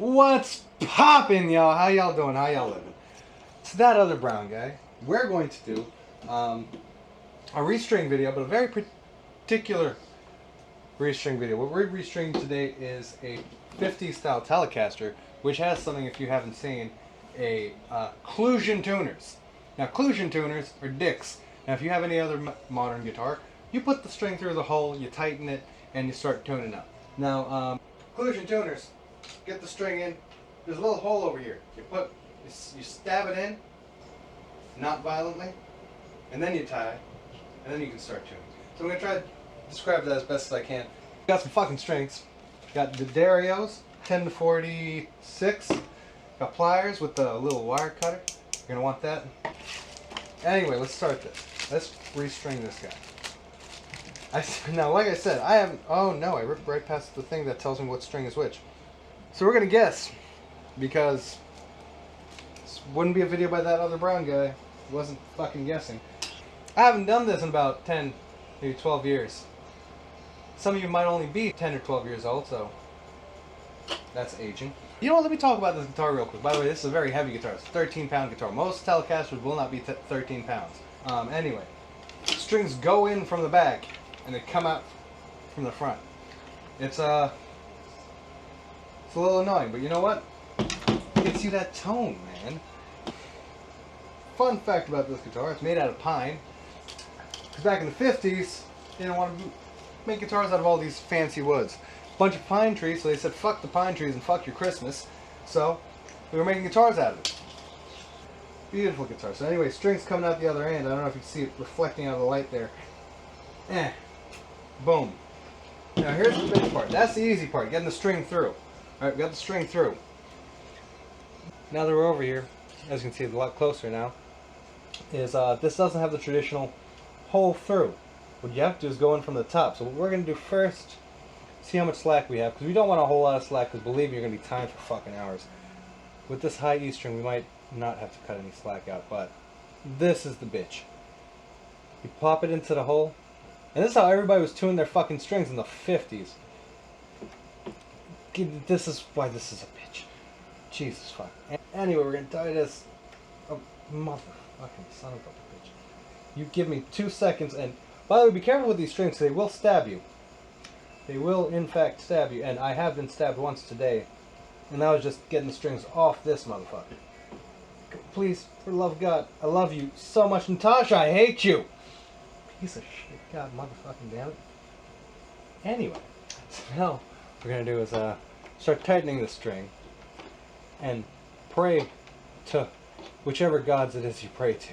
What's poppin', y'all? How y'all doing? How y'all living? It's that other brown guy. We're going to do a restring video, but a very particular restring video. What we're restringing today is a 50's style Telecaster, which has something, if you haven't seen, a Klusion tuners. Now, Klusion tuners are dicks. Now, if you have any other modern guitar, you put the string through the hole, you tighten it, and you start tuning up. Now, Klusion tuners, get the string in. There's a little hole over here. You stab it in, not violently, and then you tie, and then you can start tuning. So I'm gonna try to describe that as best as I can. Got some fucking strings. Got the Darios, 10 to 46. Got pliers with the little wire cutter. You're gonna want that. Anyway, let's start this. Let's restring this guy. Now, like I said, I haven't. Oh no, I ripped right past the thing that tells me what string is which. So we're gonna guess, because this wouldn't be a video by that other brown guy. He wasn't fucking guessing. I haven't done this in about 10, maybe 12 years. Some of you might only be 10 or 12 years old, so that's aging. You know what, let me talk about this guitar real quick. By the way, this is a very heavy guitar. It's a 13-pound guitar. Most Telecasters will not be 13 pounds. Anyway, strings go in from the back, and they come out from the front. It's a little annoying, but you know what? It gets you that tone, man. Fun fact about this guitar, it's made out of pine. Because back in the 50s, they didn't want to make guitars out of all these fancy woods. Bunch of pine trees, so they said fuck the pine trees and fuck your Christmas. So we were making guitars out of it. Beautiful guitar. So anyway, strings coming out the other end. I don't know if you can see it reflecting out of the light there. Boom. Now here's the big part. That's the easy part, getting the string through. Alright, we got the string through. Now that we're over here, as you can see, it's a lot closer now, is this doesn't have the traditional hole through. What you have to do is go in from the top. So what we're going to do first, see how much slack we have, because we don't want a whole lot of slack, because believe me, you're going to be timed for fucking hours. With this high E string, we might not have to cut any slack out, but this is the bitch. You pop it into the hole, and this is how everybody was tuning their fucking strings in the 50s. This is why this is a bitch. Jesus fuck. Anyway, we're going to tie this. Oh, motherfucking son of a bitch. You give me 2 seconds, and by the way, be careful with these strings, they will stab you. They will, in fact, stab you, and I have been stabbed once today, and that was just getting the strings off this motherfucker. Please, for the love of God, I love you so much, Natasha, I hate you! Piece of shit, God motherfucking damn it. Anyway, so now what we're going to do is start tightening the string, and pray to whichever gods it is you pray to,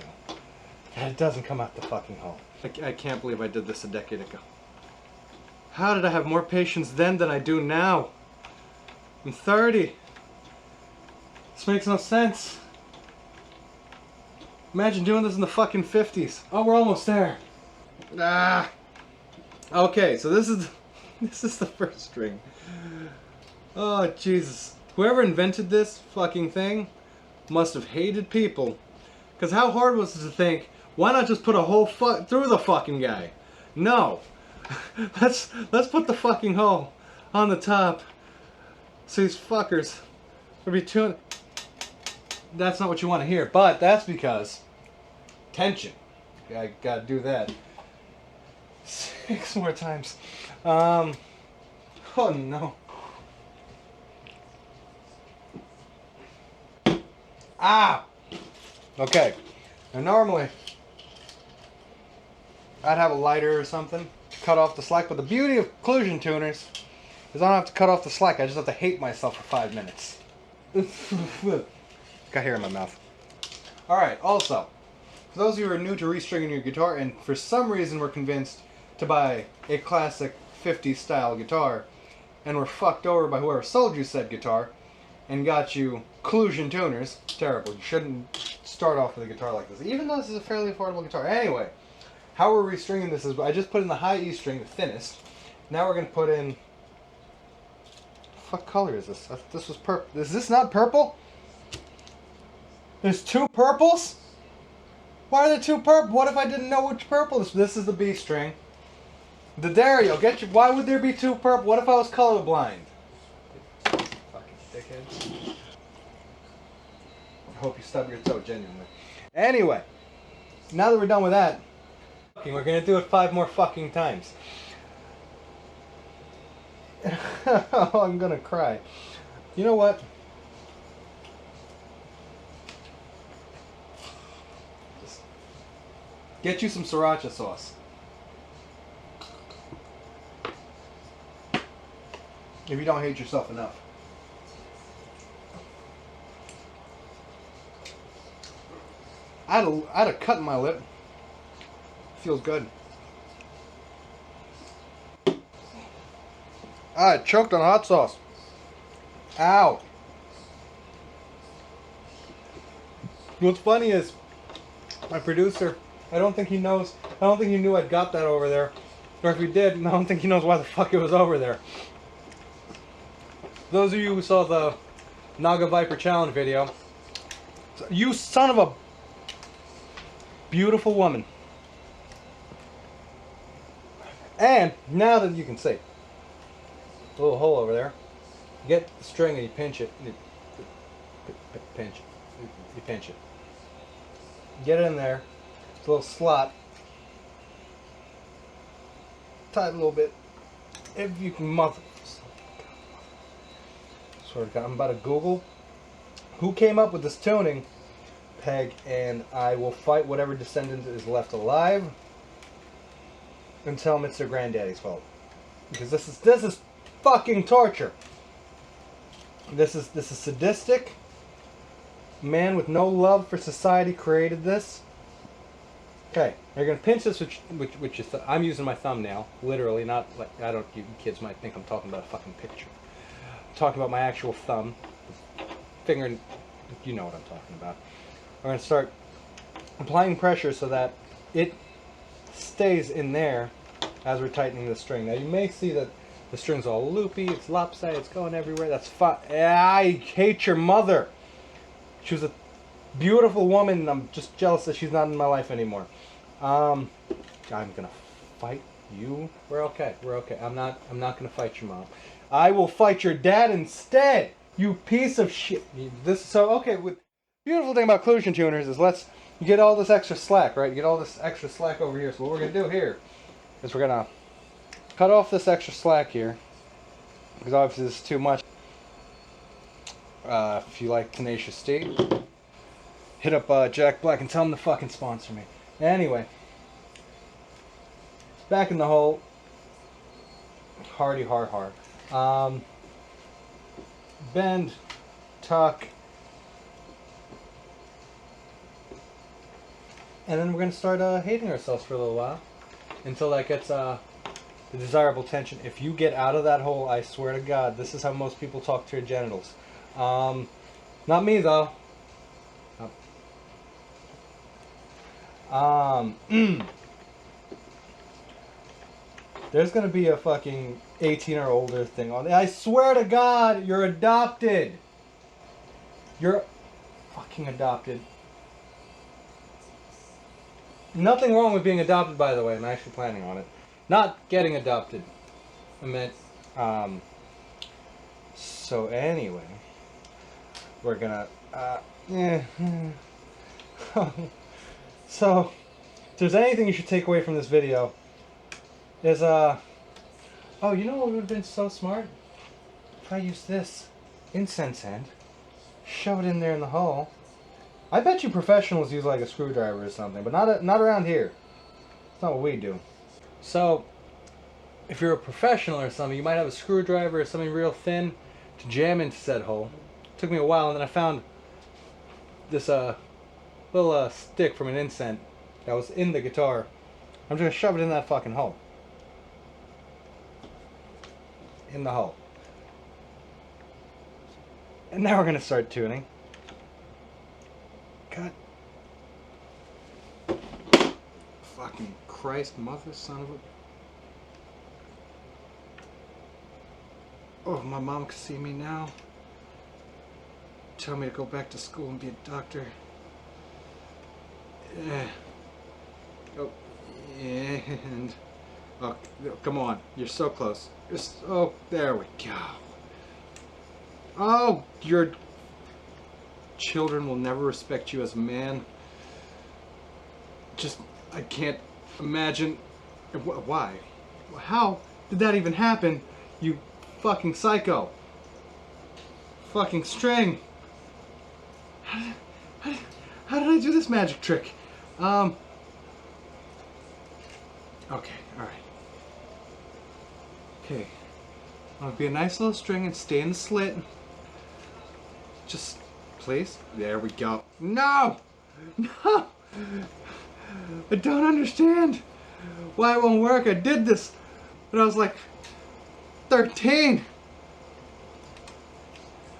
that it doesn't come out the fucking hole. I can't believe I did this a decade ago. How did I have more patience then than I do now? I'm 30. This makes no sense. Imagine doing this in the fucking 50s. Oh, we're almost there. Ah. Okay, so this is the first string. Oh, Jesus. Whoever invented this fucking thing must have hated people. Because how hard was it to think, why not just put a hole through the fucking guy? No. Let's put the fucking hole on the top so these fuckers will be tuning. That's not what you want to hear, but that's because tension. I gotta do that 6 more times. Oh no. Ah! Okay. Now normally I'd have a lighter or something to cut off the slack, but the beauty of Klusion tuners is I don't have to cut off the slack, I just have to hate myself for 5 minutes. Got hair in my mouth. Alright, also, for those of you who are new to restringing your guitar and for some reason were convinced to buy a classic 50s style guitar and were fucked over by whoever sold you said guitar and got you Klusion tuners, terrible. You shouldn't start off with a guitar like this, even though this is a fairly affordable guitar. Anyway, how we're restringing this is I just put in the high E string, the thinnest. Now we're going to put in... What color is this? This was purple. Is this not purple? There's 2 purples? Why are there 2 purple? What if I didn't know which purple is? This is the B string. The Dario, why would there be 2 purple? What if I was colorblind? Fucking dickheads. I hope you stub your toe, genuinely. Anyway, now that we're done with that, we're gonna do it 5 more fucking times. Oh, I'm gonna cry. You know what? Just get you some sriracha sauce. If you don't hate yourself enough. I had a cut in my lip. Feels good. I choked on hot sauce. Ow. What's funny is my producer, I don't think he knew I'd got that over there. Or if he did, I don't think he knows why the fuck it was over there. Those of you who saw the Naga Viper Challenge video, you son of a beautiful woman. And now that you can see, a little hole over there, you get the string and you pinch it. You pinch it. Get it in there. It's a little slot. Tie it a little bit. If you can muffle. I'm about to Google who came up with this tuning peg, and I will fight whatever descendant is left alive and tell them it's their granddaddy's fault, because this is fucking torture. This is sadistic. Man with no love for society created this. Okay, you're gonna pinch this, which is I'm using my thumbnail, literally, not like you kids might think I'm talking about a fucking picture. Talking about my actual thumb, finger, you know what I'm talking about. We're going to start applying pressure so that it stays in there as we're tightening the string. Now you may see that the string's all loopy, it's lopsided, it's going everywhere. That's fine. I hate your mother. She was a beautiful woman, and I'm just jealous that she's not in my life anymore. I'm going to fight you. We're okay. We're okay. I'm not going to fight your mom. I will fight your dad instead, you piece of shit. Okay, with beautiful thing about Klusion tuners is you get all this extra slack, right? You get all this extra slack over here. So what we're going to do here is we're going to cut off this extra slack here, because obviously this is too much. If you like Tenacious D, hit up Jack Black and tell him to fucking sponsor me. Anyway, back in the hole. Hardy hard. Bend, tuck, and then we're going to start hating ourselves for a little while until that gets the desirable tension. If you get out of that hole, I swear to God, this is how most people talk to your genitals. Not me though. There's going to be a fucking 18 or older thing on it. I swear to God, you're adopted. You're fucking adopted. Nothing wrong with being adopted, by the way. I'm actually planning on it. Not getting adopted. I meant, so anyway, we're gonna, So, if there's anything you should take away from this video, is, oh, you know what would have been so smart? If I used this incense end, shove it in there in the hole. I bet you professionals use like a screwdriver or something, but not around here. It's not what we do. So, if you're a professional or something, you might have a screwdriver or something real thin to jam into said hole. It took me a while, and then I found this little stick from an incense that was in the guitar. I'm just gonna shove it in that fucking hole. In the hole. And now we're gonna start tuning. God. Fucking Christ, mother, son of a... Oh, my mom can see me now. Tell me to go back to school and be a doctor. Yeah. Oh, and... Oh, come on. You're so close. You're so... Oh, there we go. Oh, your children will never respect you as a man. Just, I can't imagine. Why? How did that even happen, you fucking psycho? Fucking string. How did I do this magic trick? Okay, alright. Okay. I'll be a nice little string and stay in the slit. Just, please. There we go. No! No! I don't understand why it won't work. I did this when I was like 13.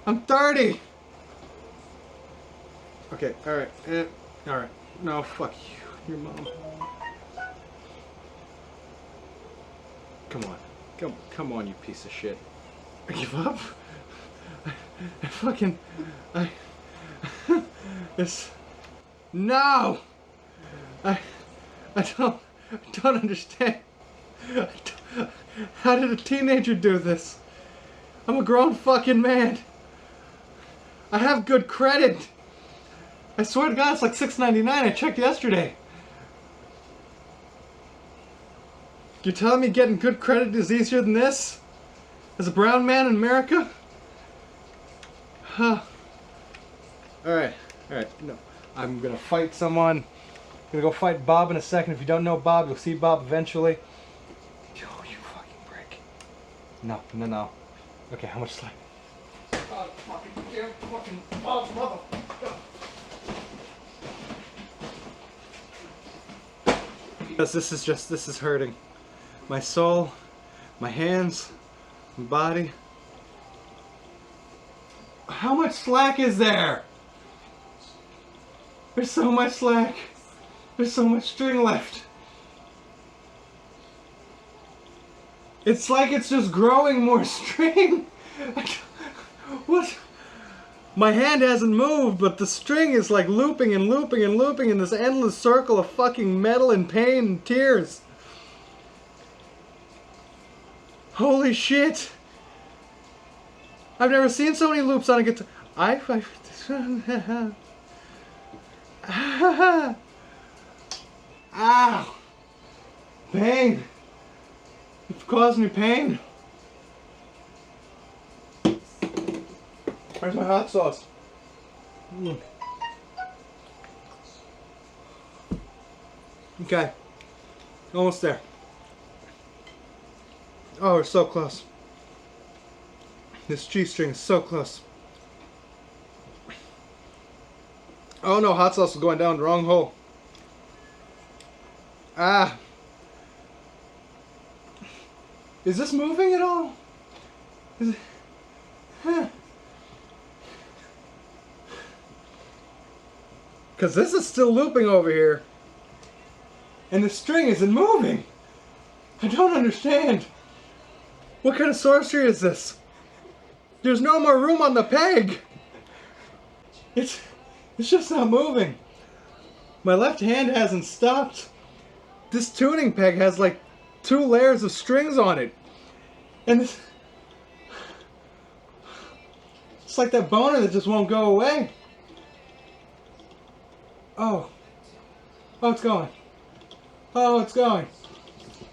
I'm 30. Okay, alright. Alright. No, fuck you. Your mom. Come on. Come on, you piece of shit. I give up? I fucking... It's... No! I don't understand. How did a teenager do this? I'm a grown fucking man. I have good credit. I swear to God, it's like $6.99. I checked yesterday. You're telling me getting good credit is easier than this? As a brown man in America? Huh. Alright. No. I'm gonna fight someone. I'm gonna go fight Bob in a second. If you don't know Bob, you'll see Bob eventually. Oh, you fucking prick. No. Okay, how much slack? Oh, fucking Bob's mother. Because this is hurting. My soul, my hands, my body. How much slack is there? There's so much slack. There's so much string left. It's like it's just growing more string. What? My hand hasn't moved, but the string is like looping and looping and looping in this endless circle of fucking metal and pain and tears. Holy shit! I've never seen so many loops on a guitar. Ow! Pain! It's causing me pain. Where's my hot sauce? Okay. Almost there. Oh, we're so close. This G string is so close. Oh no, hot sauce is going down the wrong hole. Ah. Is this moving at all? Is it? Huh. Because this is still looping over here. And the string isn't moving. I don't understand. What kind of sorcery is this? There's no more room on the peg. It's just not moving. My left hand hasn't stopped. This tuning peg has like 2 layers of strings on it. And it's like that boner that just won't go away. Oh. Oh, it's going. Oh, it's going.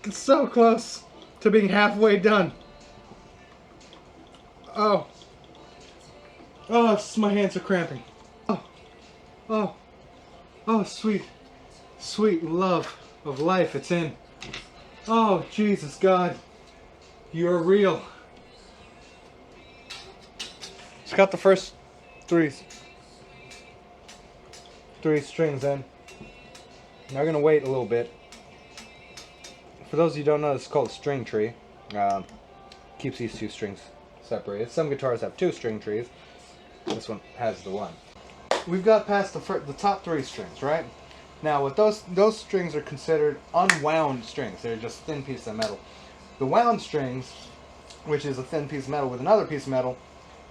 It's so close to being halfway done. Oh. Oh, my hands are cramping. Oh, sweet love of life, it's in. Oh, Jesus God, you're real. Just got the first three strings in. Now we're gonna wait a little bit. For those of you who don't know, this is called a string tree. Keeps these 2 strings separated. Some guitars have 2 string trees. This one has the 1. We've got past the top 3 strings, right? Now, with those strings are considered unwound strings. They're just thin pieces of metal. The wound strings, which is a thin piece of metal with another piece of metal,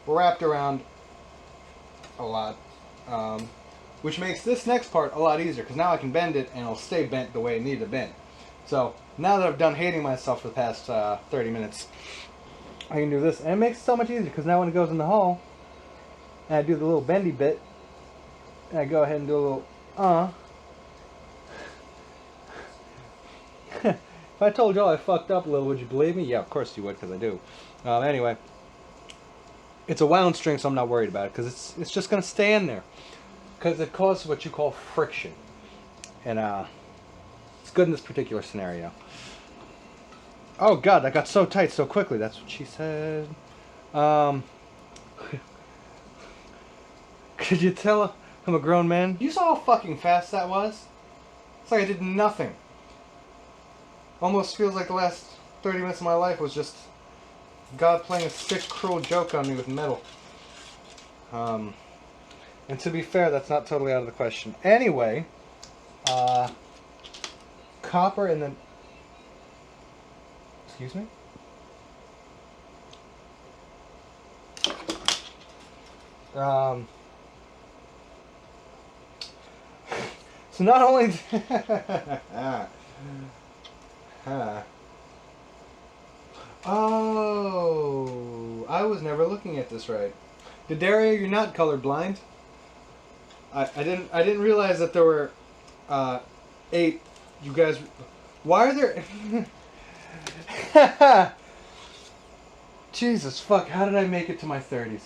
wrapped around a lot, which makes this next part a lot easier because now I can bend it and it'll stay bent the way it needed to bend. So now that I've done hating myself for the past 30 minutes, I can do this, and it makes it so much easier because now when it goes in the hole, and I do the little bendy bit, and I go ahead and do a little If I told y'all I fucked up a little, would you believe me? Yeah, of course you would, because I do. Anyway, it's a wound string, so I'm not worried about it, because it's just going to stay in there. Because it causes what you call friction. And it's good in this particular scenario. Oh god, that got so tight so quickly. That's what she said. Could you tell I'm a grown man? You saw how fucking fast that was? It's like I did nothing. Almost feels like the last 30 minutes of my life was just God playing a sick, cruel joke on me with metal. And to be fair, that's not totally out of the question. Anyway, copper and then... Excuse me? So not only... Oh, I was never looking at this right. Daria, you're not colorblind. I didn't realize that there were 8. You guys, why are there? Jesus fuck! How did I make it to my 30s?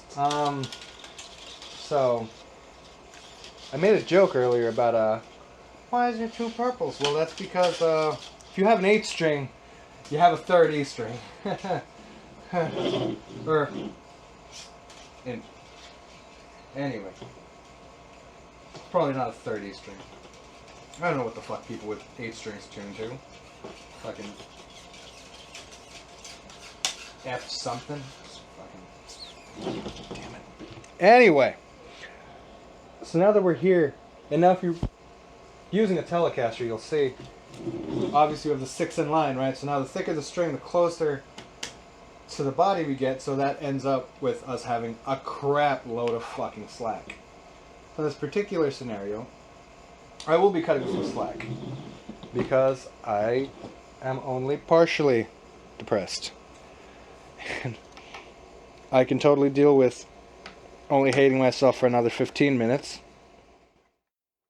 So I made a joke earlier about why is there 2 purples? Well, that's because if you have an 8 string, you have a 3rd E string. Or anyway, probably not a 3rd E string. I don't know what the fuck people with 8 strings tune to. Fucking F something. Fucking damn it. Anyway, so now that we're here, and now if you're using a Telecaster, you'll see. Obviously, we have the 6 in line, right? So now the thicker the string, the closer to the body we get, so that ends up with us having a crap load of fucking slack. For this particular scenario, I will be cutting some slack because I am only partially depressed. And I can totally deal with only hating myself for another 15 minutes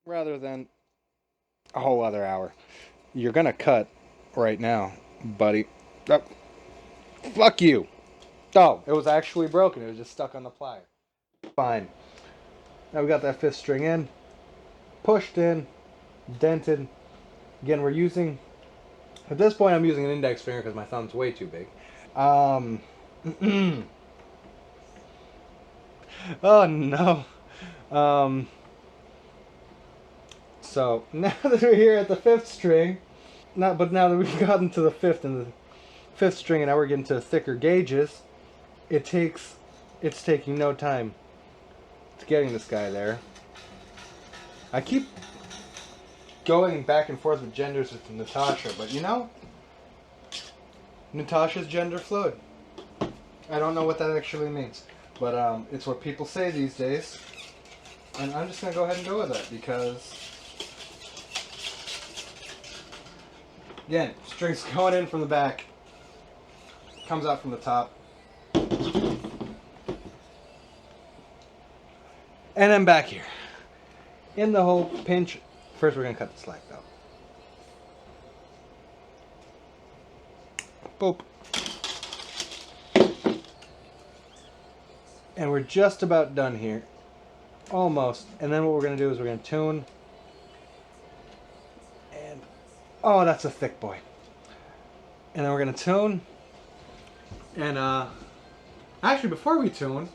rather than a whole other hour. You're gonna cut right now, buddy. Oh, fuck you. Oh, it was actually broken. It was just stuck on the plier. Fine. Now we got that 5th string in, pushed in, dented. Again, we're using, at this point I'm using an index finger because my thumb's way too big. Oh no. So now that we're here at the 5th string, now that we've gotten to the 5th and the 5th string, and now we're getting to thicker gauges, it's taking no time to getting this guy there. I keep going back and forth with genders with Natasha, but you know, Natasha's gender fluid. I don't know what that actually means, but it's what people say these days, and I'm just gonna go ahead and go with that because, again, strings going in from the back, comes out from the top, and then back here in the hole, pinch. First we're gonna cut the slack though. Boop. And we're just about done here. Almost. And then what we're going to do is we're going to tune. And, oh, that's a thick boy. And then we're going to tune. And, actually, before we tune,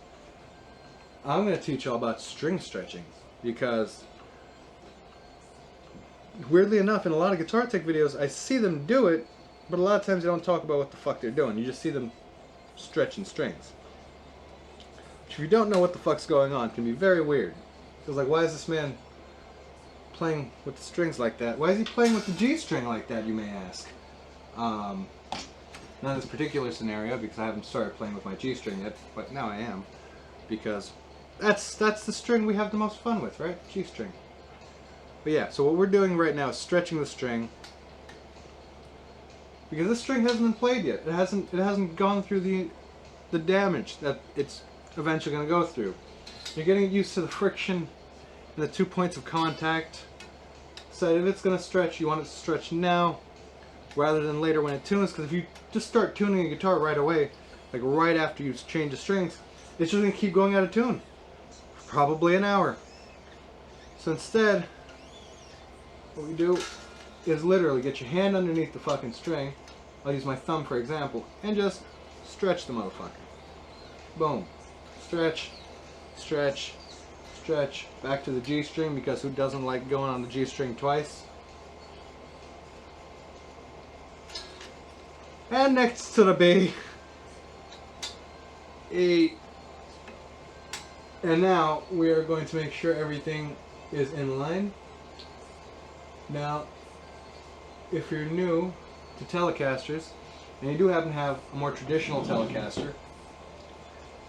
I'm going to teach y'all about string stretching. Because, weirdly enough, in a lot of guitar tech videos, I see them do it, but a lot of times they don't talk about what the fuck they're doing. You just see them stretching strings. If you don't know what the fuck's going on, it can be very weird. It's like, why is this man playing with the strings like that? Why is he playing with the G string like that, you may ask? Not in this particular scenario, because I haven't started playing with my G string yet, but now I am. Because that's the string we have the most fun with, right? G string. But yeah, so what we're doing right now is stretching the string. Because this string hasn't been played yet. It hasn't gone through the the damage that it's eventually going to go through. You're getting used to the friction and the 2 points of contact. So if it's going to stretch, you want it to stretch now rather than later when it tunes, because if you just start tuning a guitar right away, like right after you change the strings, it's just going to keep going out of tune for probably an hour. So instead, what we do is literally get your hand underneath the fucking string. I'll use my thumb for example, and just stretch the motherfucker. Boom. Stretch, stretch, stretch. Back to the G string, because who doesn't like going on the G string twice? And next to the B, E. And now we are going to make sure everything is in line. Now, if you're new to Telecasters, and you do happen to have a more traditional Telecaster,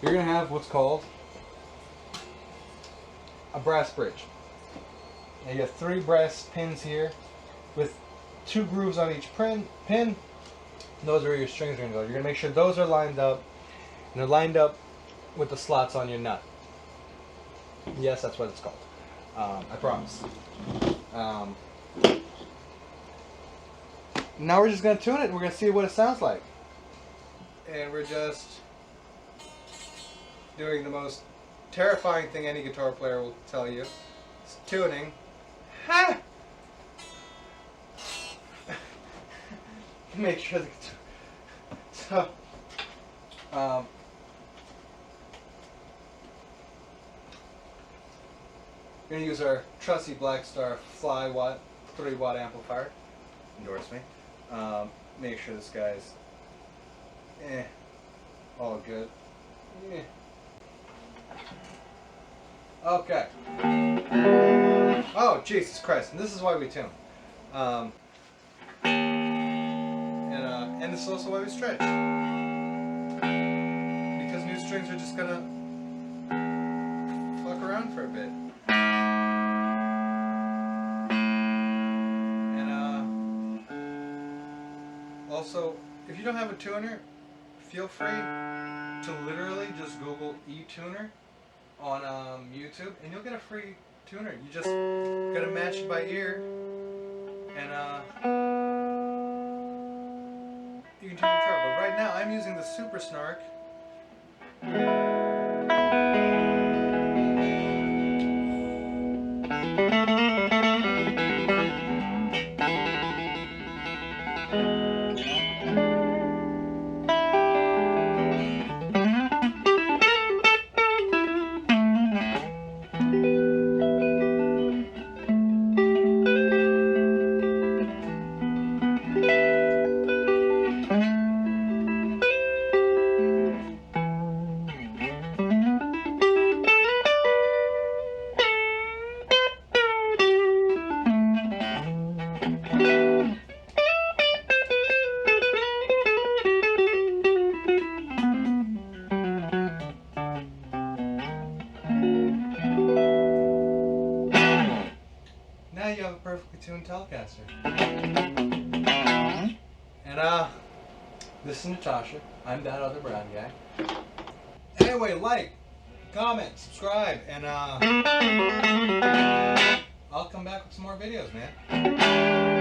you're going to have what's called a brass bridge. Now you have 3 brass pins here with 2 grooves on each pin. Those are where your strings are going to go. You're going to make sure those are lined up, and they're lined up with the slots on your nut. Yes, that's what it's called. I promise. Now we're just going to tune it, and we're going to see what it sounds like. And we're just doing the most terrifying thing any guitar player will tell you. It's tuning. Ha! Make sure the guitar... So, we're going to use our trusty Blackstar Fly Watt 3-watt amplifier. Endorse me. Make sure this guy's all good. Okay. Oh, Jesus Christ. And this is why we tune. And this is also why we stretch. Because new strings are just gonna fuck around for a bit. Also, if you don't have a tuner, feel free to literally just Google eTuner on YouTube, and you'll get a free tuner. You just gotta match it by ear, and you can tune your guitar. But right now, I'm using the Super Snark. Now you have a perfectly tuned Telecaster. And this is Natasha. I'm that other brown guy. Anyway, like, comment, subscribe, and I'll come back with some more videos, man.